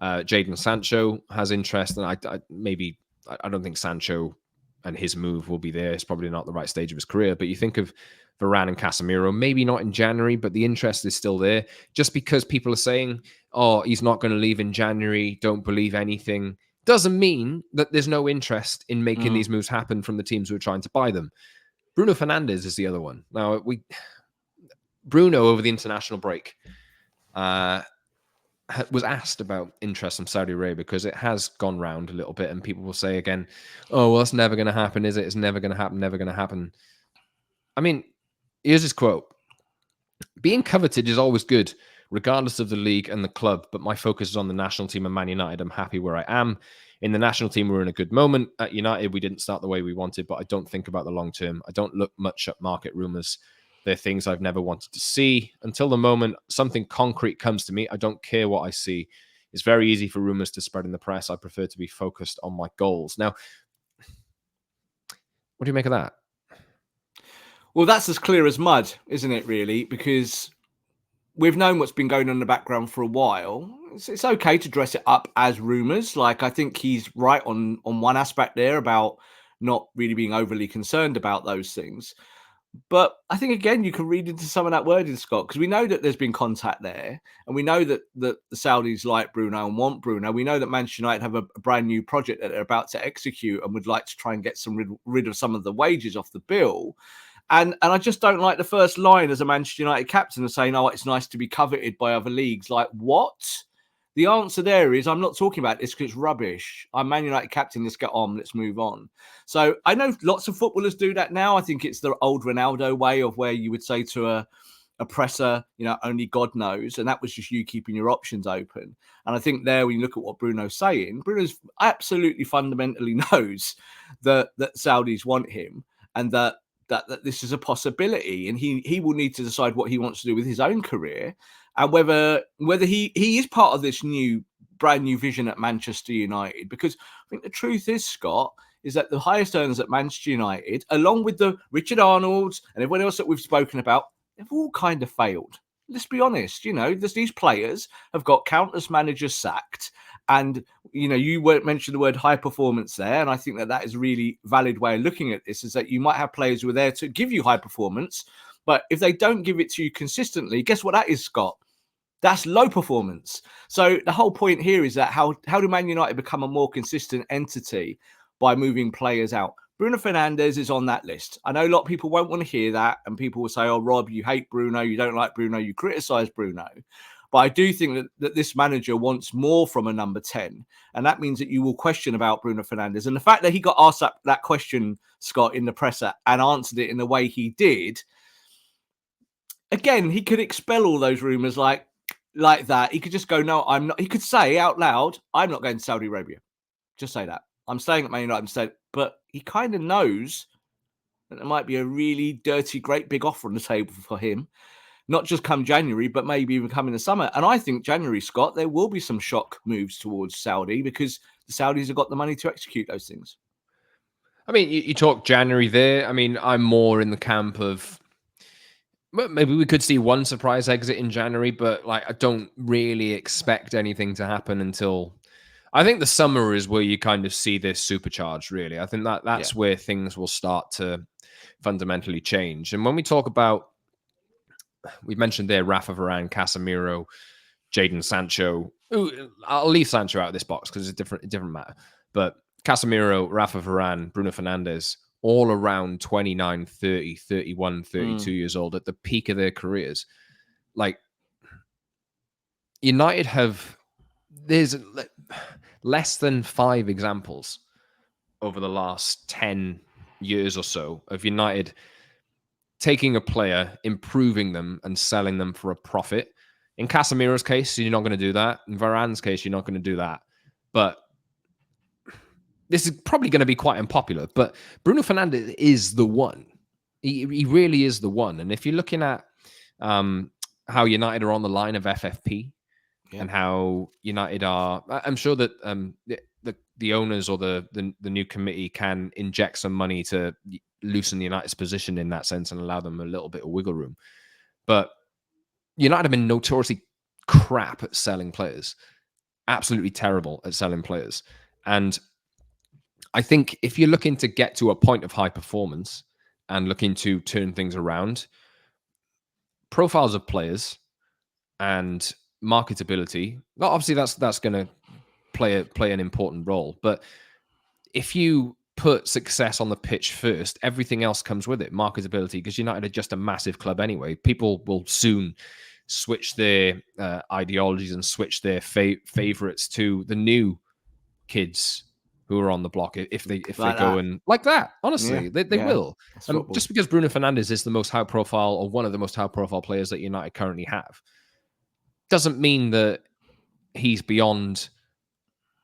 Jadon Sancho has interest, and I don't think Sancho and his move will be there. It's probably not the right stage of his career, but you think of Varane and Casemiro, maybe not in January, but the interest is still there. Just because people are saying, oh, he's not going to leave in January, don't believe anything, doesn't mean that there's no interest in making these moves happen from the teams who are trying to buy them. Bruno Fernandes is the other one. Now, Bruno, over the international break, was asked about interest from Saudi Arabia, because it has gone round a little bit, and people will say again, oh, well, it's never going to happen, is it? It's never going to happen, never going to happen. I mean, here's his quote. Being coveted is always good, regardless of the league and the club, but my focus is on the national team and Man United. I'm happy where I am. In the national team, we're in a good moment. At United, we didn't start the way we wanted, but I don't think about the long term. I don't look much at market rumours. They're things I've never wanted to see. Until the moment something concrete comes to me, I don't care what I see. It's very easy for rumours to spread in the press. I prefer to be focused on my goals. Now, what do you make of that? Well, that's as clear as mud, isn't it, really? Because we've known what's been going on in the background for a while. It's okay to dress it up as rumours. Like, I think he's right on one aspect there about not really being overly concerned about those things. But I think, again, you can read into some of that wording, Scott, because we know that there's been contact there, and we know that the Saudis like Bruno and want Bruno. We know that Manchester United have a brand new project that they're about to execute and would like to try and get rid of some of the wages off the bill. And I just don't like the first line as a Manchester United captain of saying, oh, it's nice to be coveted by other leagues. Like, what? The answer there is, I'm not talking about this because it's rubbish. I'm Man United captain. Let's get on. Let's move on. So I know lots of footballers do that now. I think it's the old Ronaldo way of where you would say to a presser, you know, only God knows. And that was just you keeping your options open. And I think there, when you look at what Bruno's saying, Bruno's absolutely fundamentally knows that Saudis want him, and that this is a possibility, and he will need to decide what he wants to do with his own career, and whether he is part of this brand new vision at Manchester United. Because I think the truth is, Scott, is that the highest earners at Manchester United, along with the Richard Arnolds and everyone else that we've spoken about, they've all kind of failed. Let's be honest. You know, these players have got countless managers sacked. And, you know, you mentioned the word high performance there. And I think that is a really valid way of looking at this, is that you might have players who are there to give you high performance. But if they don't give it to you consistently, guess what that is, Scott? That's low performance. So the whole point here is that how do Man United become a more consistent entity? By moving players out. Bruno Fernandes is on that list. I know a lot of people won't want to hear that. And people will say, oh, Rob, you hate Bruno. You don't like Bruno. You criticize Bruno. But I do think that this manager wants more from a number 10. And that means that you will question about Bruno Fernandes. And the fact that he got asked that question, Scott, in the presser and answered it in the way he did, again, he could expel all those rumours like that. He could just go, no, I'm not. He could say out loud, I'm not going to Saudi Arabia. Just say that. I'm staying at Man United. But he kind of knows that there might be a really dirty, great big offer on the table for him. not just come January, but maybe even come in the summer. And I think January, Scott, there will be some shock moves towards Saudi because the Saudis have got the money to execute those things. I mean, you talk January there. I mean, I'm more in the camp of maybe we could see one surprise exit in January, but like I don't really expect anything to happen until I think the summer is where you kind of see this supercharged, really. I think that's where things will start to fundamentally change. And when we talk about, we mentioned there Rafa Varane, Casemiro, Jadon Sancho. Ooh, I'll leave Sancho out of this box because it's a different matter. But Casemiro, Rafa Varane, Bruno Fernandes, all around 29, 30, 31, 32 years old at the peak of their careers. Like, United have, there's less than 5 examples over the last 10 years or so of United taking a player, improving them, and selling them for a profit. In Casemiro's case, you're not going to do that. In Varane's case, you're not going to do that. But this is probably going to be quite unpopular. But Bruno Fernandes is the one. He really is the one. And if you're looking at how United are on the line of FFP and how United are, I'm sure that the owners or the new committee can inject some money to loosen United's position in that sense and allow them a little bit of wiggle room. But United have been notoriously crap at selling players, absolutely terrible at selling players. And I think if you're looking to get to a point of high performance and looking to turn things around, profiles of players and marketability, well, obviously that's going to play an important role. But if you put success on the pitch first, everything else comes with it. Marketability, because United are just a massive club anyway. People will soon switch their ideologies and switch their favorites to the new kids who are on the block if they go and like that. Honestly, they will. Just because Bruno Fernandes is the most high profile or one of the most high profile players that United currently have doesn't mean that he's beyond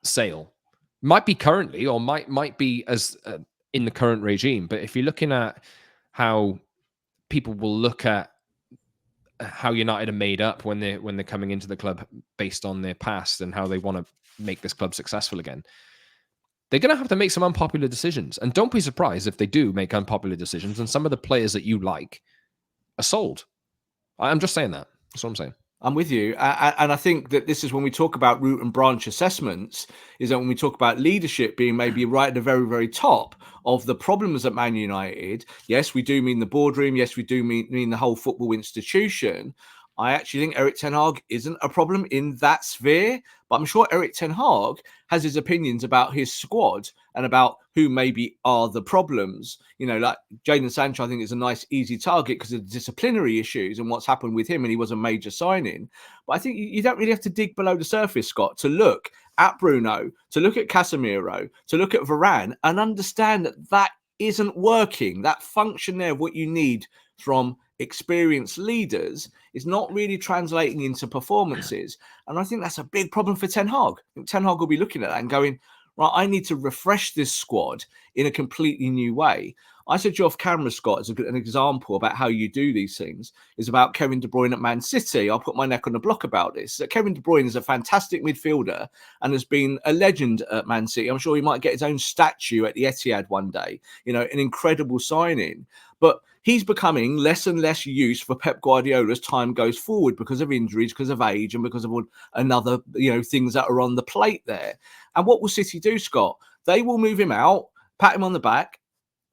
sale. Might be currently, or might be as in the current regime. But if you're looking at how people will look at how United are made up when they're coming into the club based on their past and how they want to make this club successful again, they're going to have to make some unpopular decisions. And don't be surprised if they do make unpopular decisions and some of the players that you like are sold. I'm just saying that. That's what I'm saying. I'm with you. And I think that this is when we talk about root and branch assessments, is that when we talk about leadership being maybe right at the very, very top of the problems at Man United, yes, we do mean the boardroom. Yes, we do mean the whole football institution. I actually think Erik ten Hag isn't a problem in that sphere, but I'm sure Erik ten Hag has his opinions about his squad and about who maybe are the problems. You know, like Jadon Sancho, I think is a nice, easy target because of the disciplinary issues and what's happened with him, and he was a major signing. But I think you don't really have to dig below the surface, Scott, to look at Bruno, to look at Casemiro, to look at Varane and understand that that isn't working. That function there of what you need from experienced leaders is not really translating into performances. And I think that's a big problem for Ten Hag. Ten Hag will be looking at that and going, right, I need to refresh this squad in a completely new way. I said you off camera, Scott, as an example about how you do these things, is about Kevin De Bruyne at Man City. I'll put my neck on the block about this. That Kevin De Bruyne is a fantastic midfielder and has been a legend at Man City. I'm sure he might get his own statue at the Etihad one day. You know, an incredible signing. But he's becoming less and less use for Pep Guardiola as time goes forward because of injuries, because of age, and because of all another, things that are on the plate there. And what will City do, Scott? They will move him out, pat him on the back,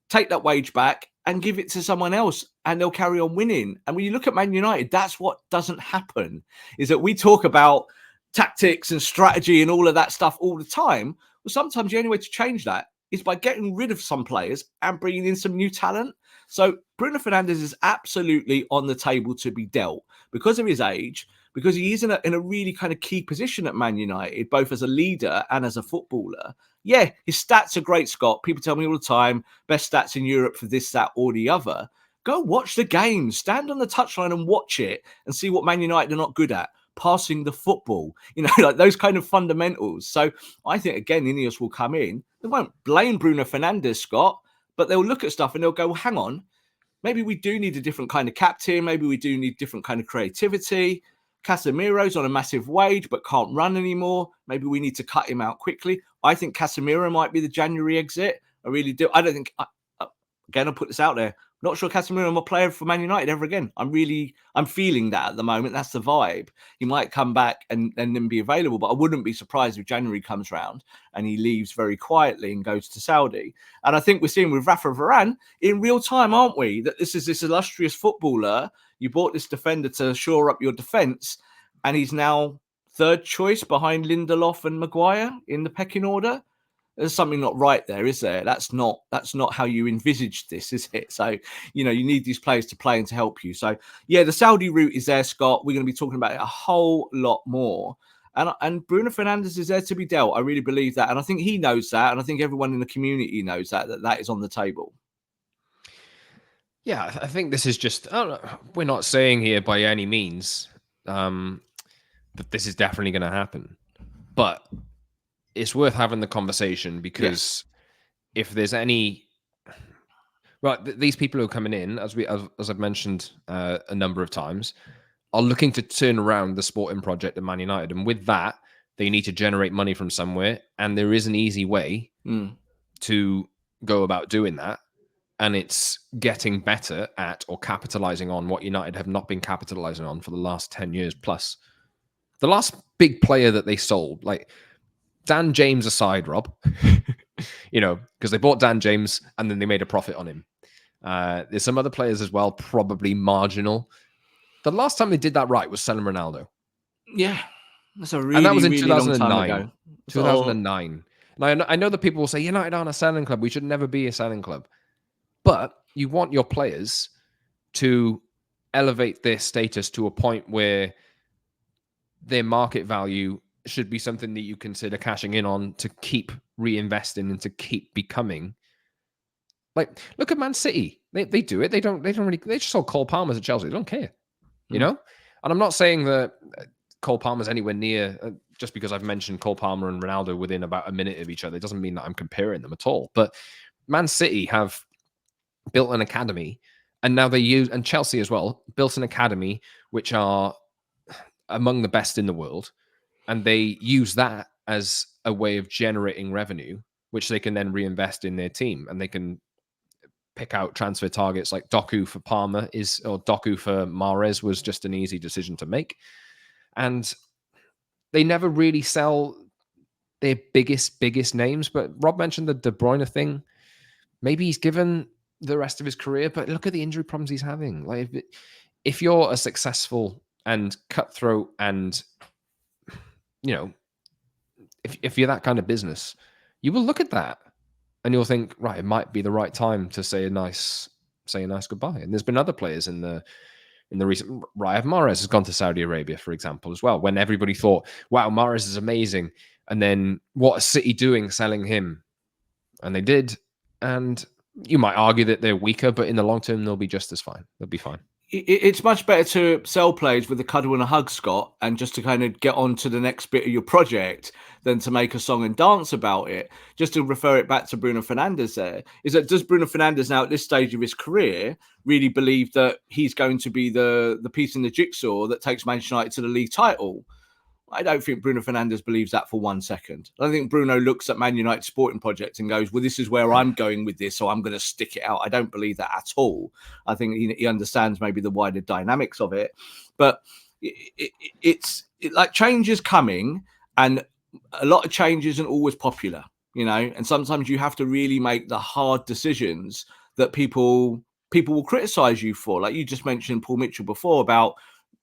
take that wage back and give it to someone else, and they'll carry on winning. And when you look at Man United, that's what doesn't happen, is that we talk about tactics and strategy and all of that stuff all the time. Well, sometimes the only way to change that is by getting rid of some players and bringing in some new talent. So Bruno Fernandes is absolutely on the table to be dealt because of his age, because he is in a really kind of key position at Man United, both as a leader and as a footballer. Yeah, his stats are great, Scott. People tell me all the time, best stats in Europe for this, that, or the other. Go watch the game. Stand on the touchline and watch it and see what Man United are not good at. Passing the football, like those kind of fundamentals. So I think, again, Ineos will come in. They won't blame Bruno Fernandes, Scott, but they'll look at stuff and they'll go, well, hang on, maybe we do need a different kind of captain. Maybe we do need different kind of creativity. Casemiro's on a massive wage but can't run anymore. Maybe we need to cut him out quickly. I think Casemiro might be the January exit. I really do. I don't think, again, I'll put this out there. Not sure Casemiro will player for Man United ever again. I'm feeling that at the moment. That's the vibe. He might come back and then be available, but I wouldn't be surprised if January comes round and he leaves very quietly and goes to Saudi. And I think we're seeing with Rafa Varane in real time, aren't we? That this is this illustrious footballer. You bought this defender to shore up your defence, and he's now third choice behind Lindelof and Maguire in the pecking order. There's something not right there, is there? That's not how you envisaged this, is it? So, you need these players to play and to help you. So, yeah, the Saudi route is there, Scott. We're going to be talking about it a whole lot more. And Bruno Fernandes is there to be dealt. I really believe that. And I think he knows that. And I think everyone in the community knows that is on the table. Yeah, I think this is just, we're not saying here by any means that this is definitely going to happen. But it's worth having the conversation because if there's any, these people who are coming in, as I've mentioned a number of times, are looking to turn around the sporting project at Man United. And with that, they need to generate money from somewhere. And there is an easy way to go about doing that. And it's getting better at or capitalizing on what United have not been capitalizing on for the last 10 years plus. The last big player that they sold, like Dan James aside, Rob, because they bought Dan James and then they made a profit on him. There's some other players as well, probably marginal. The last time they did that right was selling Ronaldo. Yeah. That's a really, and that was in really 2009. long time ago. 2009. Now, I know that people will say, United aren't a selling club. We should never be a selling club. But you want your players to elevate their status to a point where their market value should be something that you consider cashing in on to keep reinvesting and to keep becoming. Like, look at Man City. They do it. They just sold Cole Palmer to Chelsea. They don't care, you know? And I'm not saying that Cole Palmer's anywhere near, just because I've mentioned Cole Palmer and Ronaldo within about a minute of each other. It doesn't mean that I'm comparing them at all. But Man City have built an academy, and now and Chelsea as well, built an academy which are among the best in the world, and they use that as a way of generating revenue, which they can then reinvest in their team, and they can pick out transfer targets like Doku for Palmer or Doku for Mahrez was just an easy decision to make. And they never really sell their biggest names, but Rob mentioned the De Bruyne thing. Maybe he's given the rest of his career, but look at the injury problems he's having. Like, if you're a successful and cutthroat and, if you're that kind of business, you will look at that and you'll think, right, it might be the right time to say a nice goodbye. And there's been other players in the recent. Riyad Mahrez has gone to Saudi Arabia, for example, as well, when everybody thought, wow, Mahrez is amazing. And then what is City doing selling him? And they did. And you might argue that they're weaker, but in the long term, they'll be just as fine. They'll be fine. It's much better to sell players with a cuddle and a hug, Scott, and just to kind of get on to the next bit of your project than to make a song and dance about it. Just to refer it back to Bruno Fernandes there, is that does Bruno Fernandes now at this stage of his career really believe that he's going to be the piece in the jigsaw that takes Manchester United to the league title? I don't think Bruno Fernandes believes that for 1 second. I think Bruno looks at Man United sporting project and goes, well, this is where I'm going with this, so I'm going to stick it out. I don't believe that at all. I think he understands maybe the wider dynamics of it. But it's like change is coming, and a lot of change isn't always popular, and sometimes you have to really make the hard decisions that people will criticize you for. Like you just mentioned Paul Mitchell before about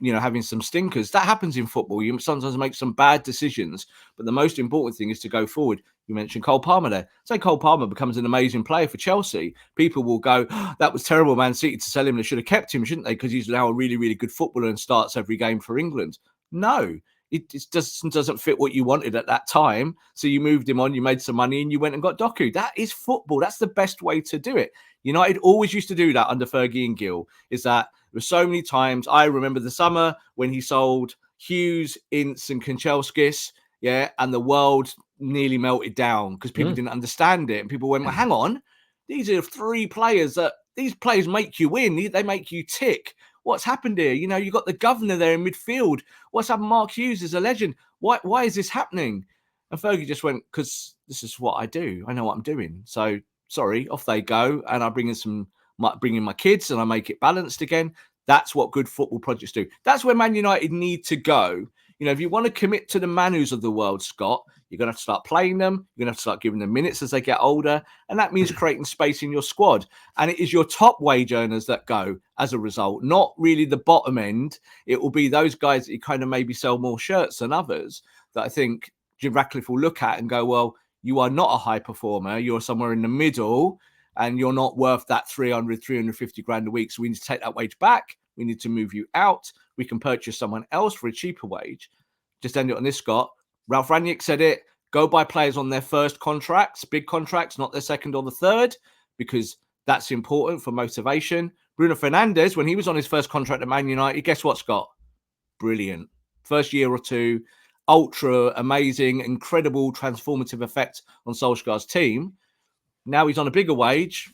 having some stinkers. That happens in football. You sometimes make some bad decisions, but the most important thing is to go forward. You mentioned Cole Palmer there. Say Cole Palmer becomes an amazing player for Chelsea. People will go, that was terrible, Man City, to sell him. They should have kept him, shouldn't they? Because he's now a really, really good footballer and starts every game for England. No, it just doesn't fit what you wanted at that time. So you moved him on, you made some money, and you went and got Doku. That is football. That's the best way to do it. United always used to do that under Fergie and Gill, is that there were so many times. I remember the summer when he sold Hughes, Ince and Kanchelskis, and the world nearly melted down because people didn't understand it. And people went, well, hang on, these are 3 players that these players make you win. They make you tick. What's happened here? You know, you got the governor there in midfield. What's happened? Mark Hughes is a legend. Why is this happening? And Fergie just went, because this is what I do. I know what I'm doing. So sorry, off they go. And I bring in my kids and I make it balanced again. That's what good football projects do. That's where Man United need to go. You know, if you want to commit to the Manus of the world, Scott, you're going to have to start playing them. You're going to have to start giving them minutes as they get older. And that means creating space in your squad. And it is your top wage earners that go as a result, not really the bottom end. It will be those guys that you kind of maybe sell more shirts than others that I think Jim Ratcliffe will look at and go, well, you are not a high performer. You're somewhere in the middle and you're not worth that 350 grand a week. So we need to take that wage back. We need to move you out. We can purchase someone else for a cheaper wage. Just end it on this, Scott. Ralph Rangnick said it. Go buy players on their first contracts, big contracts, not their second or the third, because that's important for motivation. Bruno Fernandes, when he was on his first contract at Man United, guess what, Scott? Brilliant. First year or two, ultra amazing, incredible, transformative effect on Solskjaer's team. Now he's on a bigger wage.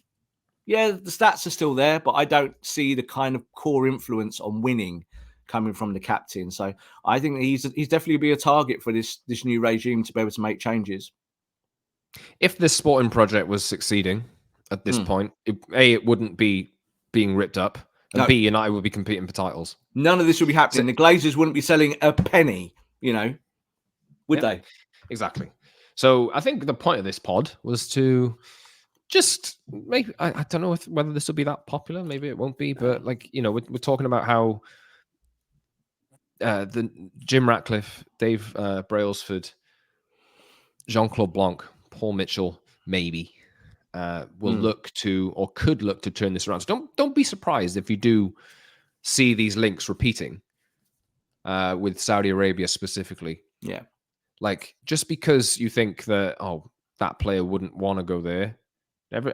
Yeah, the stats are still there, but I don't see the kind of core influence on winning coming from the captain. So I think he's definitely be a target for this new regime to be able to make changes. If this sporting project was succeeding at this point, it wouldn't be being ripped up, and B, United would be competing for titles. None of this would be happening. The Glazers wouldn't be selling a penny, you know, would they? Exactly. So I think the point of this pod was to just maybe, I don't know whether this will be that popular. Maybe it won't be, but like, you know, we're talking about how the Jim Ratcliffe, Dave Brailsford, Jean-Claude Blanc, Paul Mitchell, maybe will look to or could look to turn this around. So don't be surprised if you do see these links repeating with Saudi Arabia specifically. Yeah. Like, just because you think that, that player wouldn't want to go there.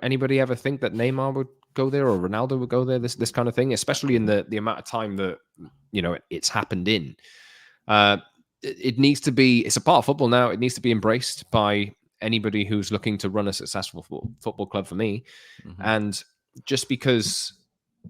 Anybody ever think that Neymar would go there or Ronaldo would go there? This kind of thing, especially in the amount of time that, you know, it's happened in. It needs to be, it's a part of football now. It needs to be embraced by anybody who's looking to run a successful football club for me. And just because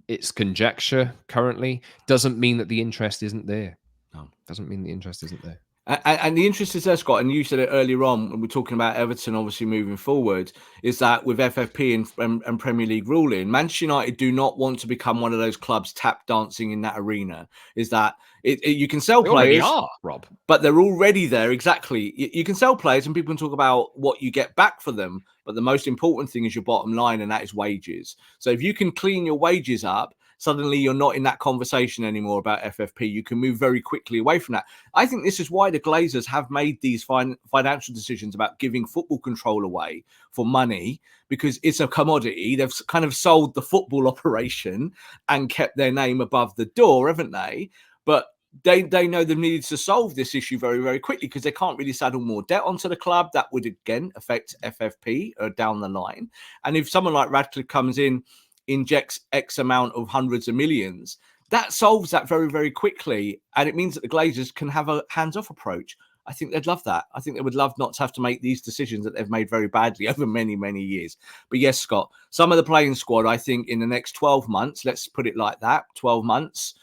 it's conjecture currently doesn't mean that the interest isn't there. No, doesn't mean the interest isn't there. And the interest is there, Scott, and you said it earlier on when we're talking about Everton obviously moving forward, is that with FFP and Premier League ruling, Manchester United do not want to become one of those clubs tap dancing in that arena. Is that you can sell players, are, Rob, but they're already there. Exactly. You can sell players and people can talk about what you get back for them, but the most important thing is your bottom line, and that is wages. So if you can clean your wages up, suddenly you're not in that conversation anymore about FFP. You can move very quickly away from that. I think this is why the Glazers have made these financial decisions about giving football control away for money, because it's a commodity. They've kind of sold the football operation and kept their name above the door, haven't they? But they know they needed to solve this issue very, very quickly, because they can't really saddle more debt onto the club. That would, again, affect FFP down the line. And if someone like Radcliffe comes in, injects X amount of hundreds of millions, that solves that very, very quickly. And it means that the Glazers can have a hands-off approach. I think they'd love that. I think they would love not to have to make these decisions that they've made very badly over many, many years. But yes, Scott, some of the playing squad, I think in the next 12 months, let's put it like that, 12 months,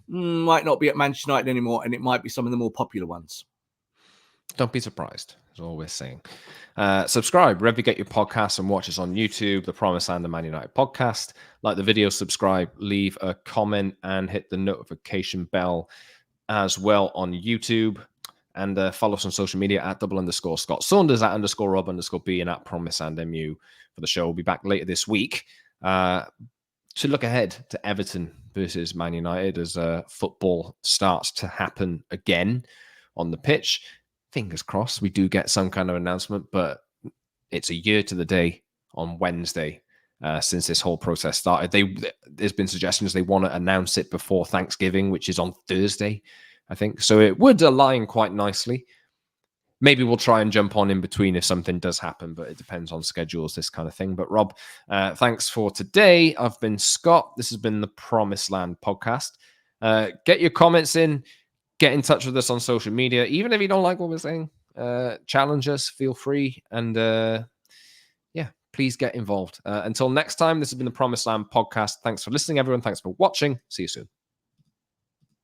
might not be at Manchester United anymore, and it might be some of the more popular ones. Don't be surprised, is all we're saying. Subscribe wherever you get your podcasts and watch us on YouTube, the Promised Land of Man United podcast. Like the video, subscribe, leave a comment, and hit the notification bell as well on YouTube. And follow us on social media at @_Scott Saunders, at _Rob_B, and at PromiseSandMU for the show. We'll be back later this week to look ahead to Everton versus Man United as football starts to happen again on the pitch. Fingers crossed we do get some kind of announcement, but it's a year to the day on Wednesday since this whole process started. There's been suggestions they want to announce it before Thanksgiving, which is on Thursday, I think. So it would align quite nicely. Maybe we'll try and jump on in between if something does happen, but it depends on schedules, this kind of thing. But Rob, thanks for today. I've been Scott. This has been the Promised Land podcast. Get your comments in. Get in touch with us on social media. Even if you don't like what we're saying, challenge us, feel free. And please get involved. Until next time, this has been the Promised Land podcast. Thanks for listening, everyone. Thanks for watching. See you soon.